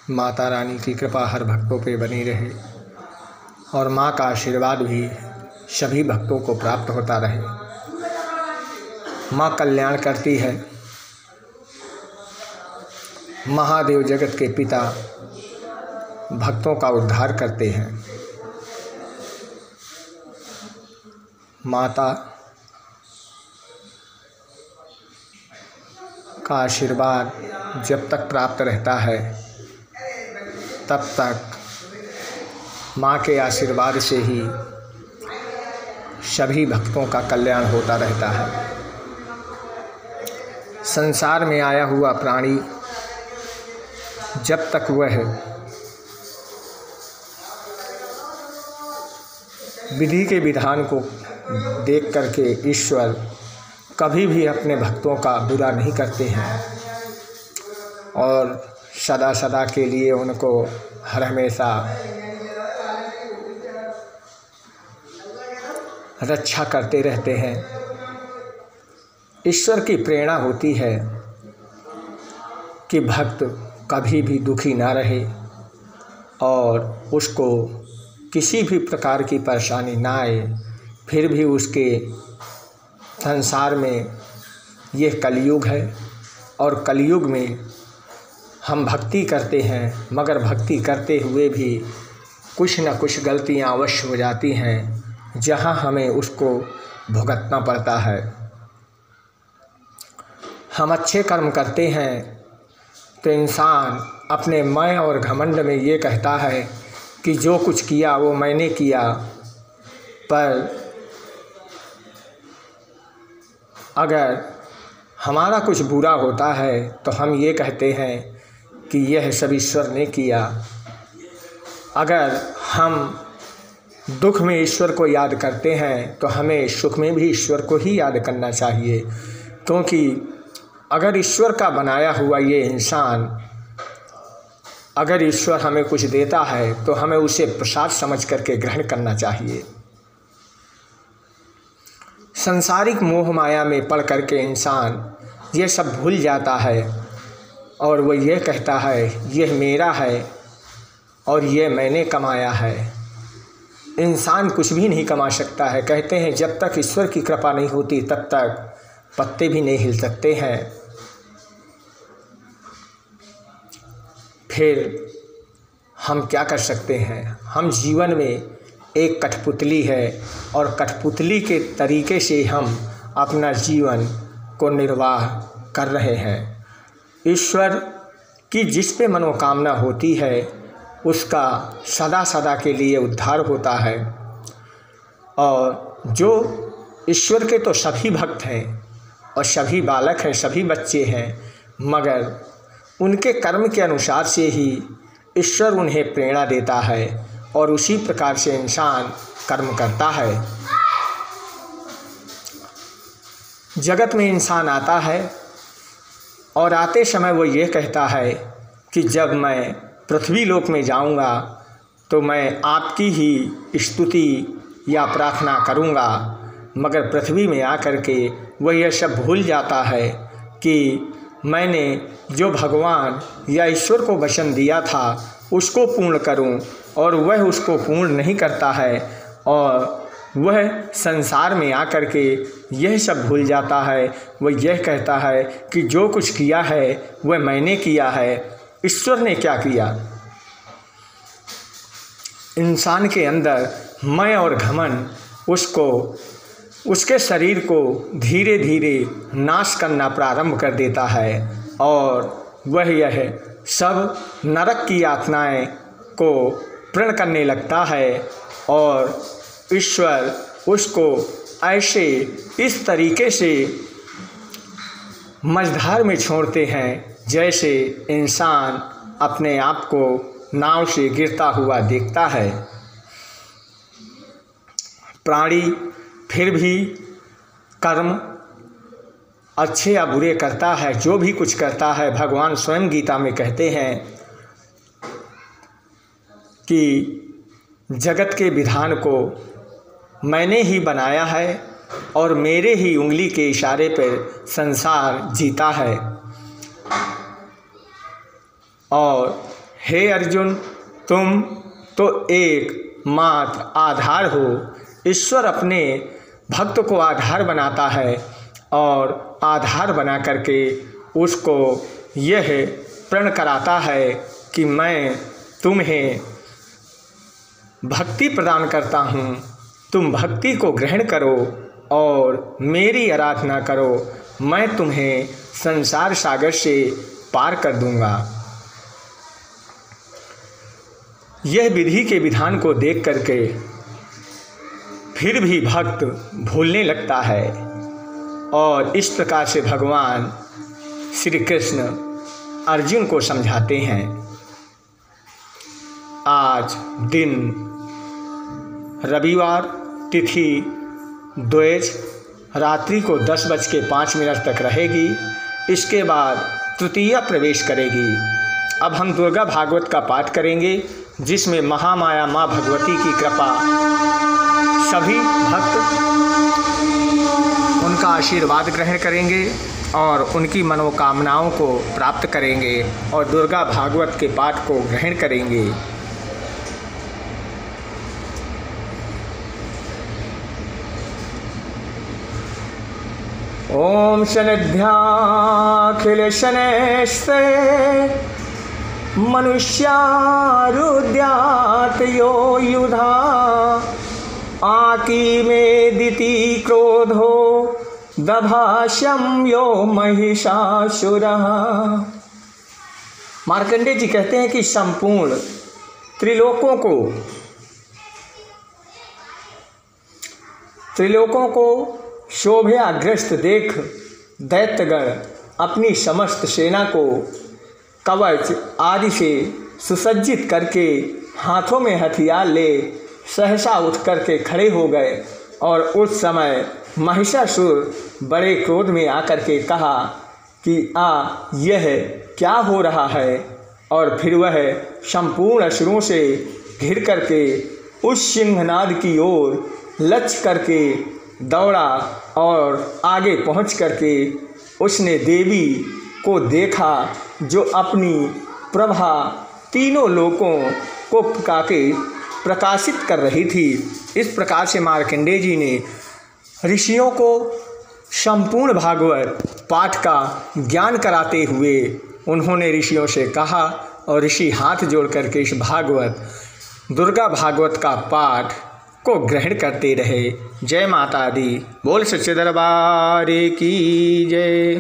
माता रानी की कृपा हर भक्तों पे बनी रहे और माँ का आशीर्वाद भी सभी भक्तों को प्राप्त होता रहे। माँ कल्याण करती है। महादेव जगत के पिता भक्तों का उद्धार करते हैं। माता का आशीर्वाद जब तक प्राप्त रहता है तब तक माँ के आशीर्वाद से ही सभी भक्तों का कल्याण होता रहता है। संसार में आया हुआ प्राणी जब तक वह विधि के विधान को देख करके ईश्वर कभी भी अपने भक्तों का बुरा नहीं करते हैं और सदा सदा के लिए उनको हर हमेशा रक्षा करते रहते हैं। ईश्वर की प्रेरणा होती है कि भक्त कभी भी दुखी ना रहे और उसको किसी भी प्रकार की परेशानी ना आए। फिर भी उसके संसार में यह कलयुग है और कलयुग में हम भक्ति करते हैं, मगर भक्ति करते हुए भी कुछ न कुछ गलतियां अवश्य हो जाती हैं जहां हमें उसको भुगतना पड़ता है। हम अच्छे कर्म करते हैं तो इंसान अपने मैं और घमंड में ये कहता है कि जो कुछ किया वो मैंने किया, पर अगर हमारा कुछ बुरा होता है तो हम ये कहते हैं कि यह सब ईश्वर ने किया। अगर हम दुख में ईश्वर को याद करते हैं तो हमें सुख में भी ईश्वर को ही याद करना चाहिए, क्योंकि अगर ईश्वर का बनाया हुआ ये इंसान, अगर ईश्वर हमें कुछ देता है तो हमें उसे प्रसाद समझ करके ग्रहण करना चाहिए। सांसारिक मोह माया में पड़ करके इंसान ये सब भूल जाता है और वो ये कहता है यह मेरा है और ये मैंने कमाया है। इंसान कुछ भी नहीं कमा सकता है। कहते हैं जब तक ईश्वर की कृपा नहीं होती तब तक पत्ते भी नहीं हिल सकते हैं। फिर हम क्या कर सकते हैं? हम जीवन में एक कठपुतली है और कठपुतली के तरीके से हम अपना जीवन को निर्वाह कर रहे हैं। ईश्वर की जिस पे मनोकामना होती है उसका सदा सदा के लिए उद्धार होता है। और जो ईश्वर के तो सभी भक्त हैं और सभी बालक हैं, सभी बच्चे हैं, मगर उनके कर्म के अनुसार से ही ईश्वर उन्हें प्रेरणा देता है और उसी प्रकार से इंसान कर्म करता है। जगत में इंसान आता है और आते समय वो ये कहता है कि जब मैं पृथ्वी लोक में जाऊंगा तो मैं आपकी ही स्तुति या प्रार्थना करूंगा, मगर पृथ्वी में आकर के वह यह सब भूल जाता है कि मैंने जो भगवान या ईश्वर को वचन दिया था उसको पूर्ण करूं, और वह उसको पूर्ण नहीं करता है और वह संसार में आकर के यह सब भूल जाता है। वह यह कहता है कि जो कुछ किया है वह मैंने किया है, ईश्वर ने क्या किया। इंसान के अंदर मैं और घमंड उसको, उसके शरीर को धीरे धीरे नाश करना प्रारंभ कर देता है और वह यह सब नरक की यातनाएं को प्रण करने लगता है और ईश्वर उसको ऐसे इस तरीके से मझधार में छोड़ते हैं जैसे इंसान अपने आप को नाव से गिरता हुआ देखता है। प्राणी फिर भी कर्म अच्छे या बुरे करता है, जो भी कुछ करता है भगवान स्वयं गीता में कहते हैं कि जगत के विधान को मैंने ही बनाया है और मेरे ही उंगली के इशारे पर संसार जीता है। और हे अर्जुन, तुम तो एकमात्र आधार हो। ईश्वर अपने भक्त को आधार बनाता है और आधार बना करके उसको यह प्रण कराता है कि मैं तुम्हें भक्ति प्रदान करता हूँ, तुम भक्ति को ग्रहण करो और मेरी आराधना करो, मैं तुम्हें संसार सागर से पार कर दूंगा। यह विधि के विधान को देख करके फिर भी भक्त भूलने लगता है और इस प्रकार से भगवान श्री कृष्ण अर्जुन को समझाते हैं। आज दिन रविवार, तिथि द्विज, रात्रि को 10:05 तक रहेगी। इसके बाद तृतीया प्रवेश करेगी। अब हम दुर्गा भागवत का पाठ करेंगे, जिसमें महामाया माँ भगवती की कृपा सभी भक्त उनका आशीर्वाद ग्रहण करेंगे और उनकी मनोकामनाओं को प्राप्त करेंगे और दुर्गा भागवत के पाठ को ग्रहण करेंगे। ओम शनिध्याखिल शनैस्ते मनुष्यारुद्यात् यो युधा आकी मेदिति क्रोधो दभाष्यम यो महिषासुरः। मार्कंडेय जी कहते हैं कि संपूर्ण त्रिलोकों को शोभाग्रस्त देख दैत्यगण अपनी समस्त सेना को कवच आदि से सुसज्जित करके हाथों में हथियार ले सहसा उठ करके खड़े हो गए और उस समय महिषासुर बड़े क्रोध में आकर के कहा कि यह क्या हो रहा है, और फिर वह संपूर्ण असुरों से घिर करके उस सिंहनाद की ओर लक्ष्य करके दौड़ा और आगे पहुंच करके उसने देवी को देखा जो अपनी प्रभा तीनों लोकों को प्रकाशित कर रही थी। इस प्रकार से मार्कंडेय जी ने ऋषियों को संपूर्ण भागवत पाठ का ज्ञान कराते हुए उन्होंने ऋषियों से कहा और ऋषि हाथ जोड़ करके इस भागवत दुर्गा भागवत का पाठ को ग्रहण करते रहे। जय माता दी। बोल सच्चे दरबार की जय।